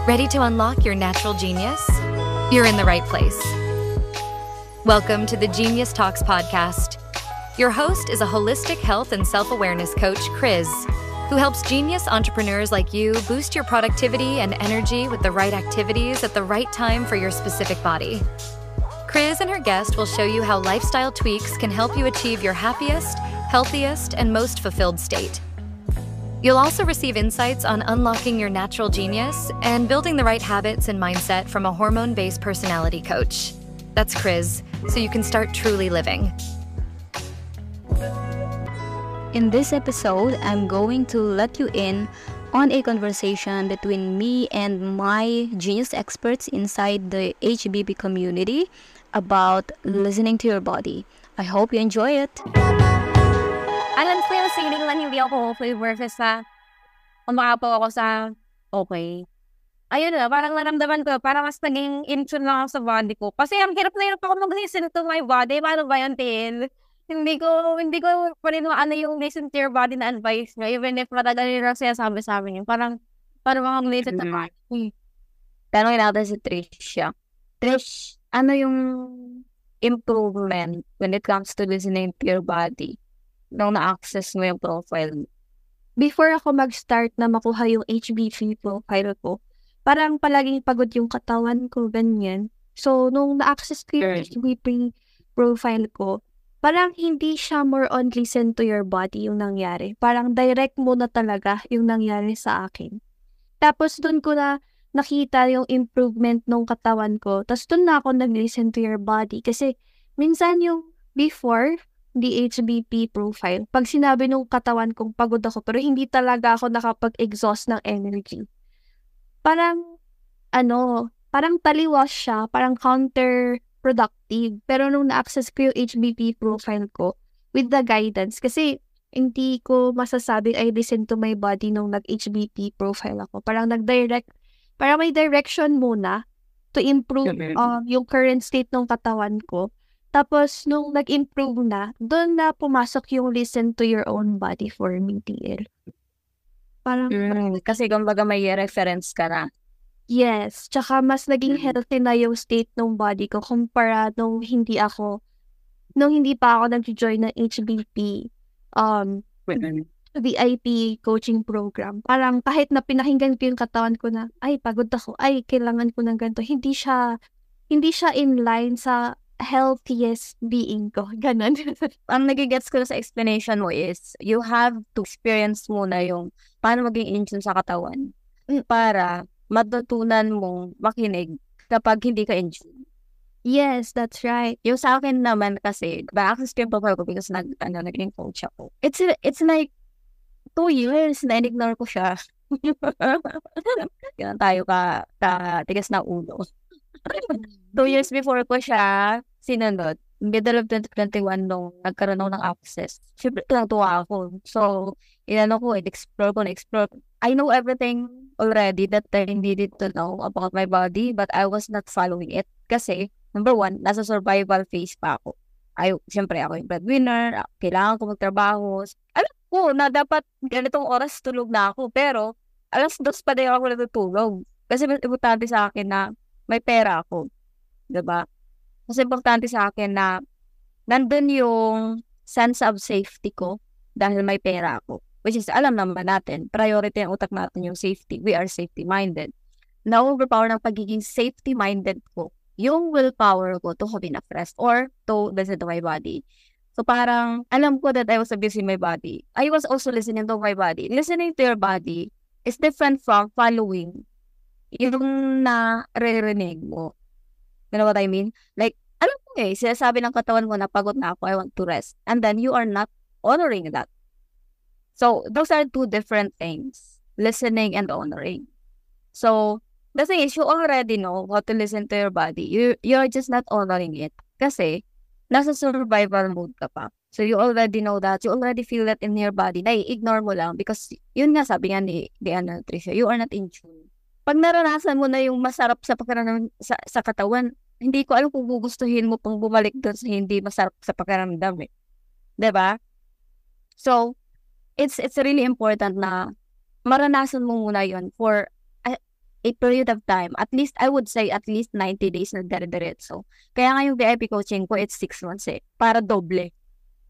Ready to unlock your natural genius? You're in the right place. Welcome to the Genius Talks podcast. Your host is a holistic health and self-awareness coach, Chris, who helps genius entrepreneurs like you boost your productivity and energy with the right activities at the right time for your specific body. Chris and her guest will show you how lifestyle tweaks can help you achieve your happiest, healthiest, and most fulfilled state. You'll also receive insights on unlocking your natural genius and building the right habits and mindset from a hormone-based personality coach. That's Chris, so you can start truly living. In this episode, I'm going to let you in on a conversation between me and my genius experts inside the HBP community about listening to your body. I hope you enjoy it. Alam ko yung feeling lang hindi ako okay versus sa umakapaw ako sa okay. Ayun na, parang naramdaman ko, parang mas naging in tune lang ako sa body ko. Kasi ang hirap na hirap ako mag-listen to my body. Paano ba yun, Tin? Hindi ko pa rin ano yung listen to your body na advice nyo. Even if matagal nyo lang sinasabi sa amin yun. Parang mga listen to my body. Tanongin natin si Tricia. Trish, ano yung improvement when it comes to listening to your body nung na-access mo yung profile? Before ako mag-start na makuha yung HBP profile ko, parang palaging pagod yung katawan ko, ganyan. So, nung na-access ko yung HBP profile ko, parang hindi siya more on listen to your body yung nangyari. Parang direct mo na talaga yung nangyari sa akin. Tapos, dun ko na nakita yung improvement ng katawan ko. Tapos, dun na ako nag-listen to your body. Kasi, minsan yung before the HBP profile, pag sinabi nung katawan kong pagod ako, pero hindi talaga ako nakapag-exhaust ng energy. Parang taliwas siya, parang counterproductive. Pero nung na-access ko yung HBP profile ko, with the guidance, kasi hindi ko masasabing I listen to my body nung nag-HBP profile ako. Parang may direction muna to improve yung current state ng katawan ko. Tapos, nung nag-improve na, doon na pumasok yung listen to your own body for me, TL. Parang, kasi kumbaga may reference ka na. Yes. Tsaka mas naging healthy na yung state ng body ko kumpara nung hindi pa ako nag-join ng HBP VIP coaching program. Parang kahit na pinakinggan ko yung katawan ko na, ay, pagod ako, ay, kailangan ko ng ganito. Hindi siya in line sa healthiest being ko. Ganon. Ang nagigets ko sa explanation mo is, you have to experience muna yung paano maging in tune sa katawan para matutunan mong makinig kapag hindi ka in tune. Yes, that's right. Yung sa akin naman kasi, ba-access ko yung profile ko because naging coach ako. It's like 2 years na in-ignore ko siya. Yan tayo tigas na ulo. 2 years before ko siya sinunod, middle of 2021 nung nagkaroon ako ng access. Siyempre, tuwa ako. So, explore ko. I know everything already that I needed to know about my body, but I was not following it. Kasi, number 1, nasa survival phase pa ako. Siyempre, ako yung breadwinner, kailangan ko magtrabaho. Alam ko na dapat ganitong oras tulog na ako, pero alas 2 pa din ako natutulog. Kasi mas importante sa akin na may pera ako. Diba? Mas importante sa akin na nandun yung sense of safety ko dahil may pera ako. Which is, alam naman natin, priority ng utak natin yung safety. We are safety-minded. Na-overpower ng pagiging safety-minded ko yung willpower ko to have enough rest or to listen to my body. So parang, alam ko that I was abusing my body. I was also listening to my body. Listening to your body is different from following yung naririnig mo. You know what I mean? Like, alam ko sinasabi ng katawan mo na pagod na ako, I want to rest. And then you are not honoring that. So, those are 2 different things. Listening and honoring. So, the thing is, you already know how to listen to your body. You're just not honoring it. Kasi, nasa survival mode ka pa. So, you already know that. You already feel that in your body. Ignore mo lang. Because, yun nga sabi nga ni Tricia, you are not in tune. Pag naranasan mo na yung masarap sa pakiramdam sa katawan, hindi ko alam kung gugustuhin mo pang bumalik doon sa hindi masarap sa pakiramdam eh. 'Di ba? So, it's really important na maranasan mo muna yon for a a period of time, at least, I would say, at least 90 days na dire-diretso. Kaya nga yung VIP coaching ko, it's 6 months para doble.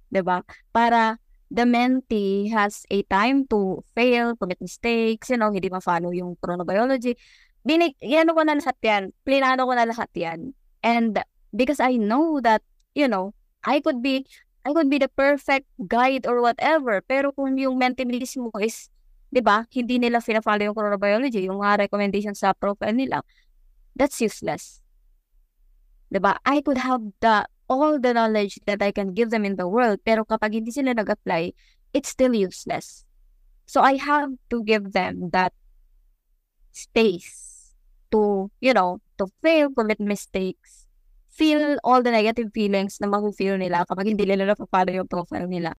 'Di ba? Para the mentee has a time to fail, commit mistakes, hindi ma-follow yung chronobiology. Yan ko na lahat yan. Plinano ko na lahat yan. And because I know that, I could be the perfect guide or whatever. Pero kung yung mentee mismo is, 'di ba, hindi nila fina-follow yung chronobiology, yung mga recommendations sa profile nila, that's useless. 'Di ba? I could have all the knowledge that I can give them in the world, pero kapag hindi sila nag-apply, it's still useless. So I have to give them that space to, to fail, commit mistakes, feel all the negative feelings na mafe-feel nila kapag hindi nila na-follow yung profile nila.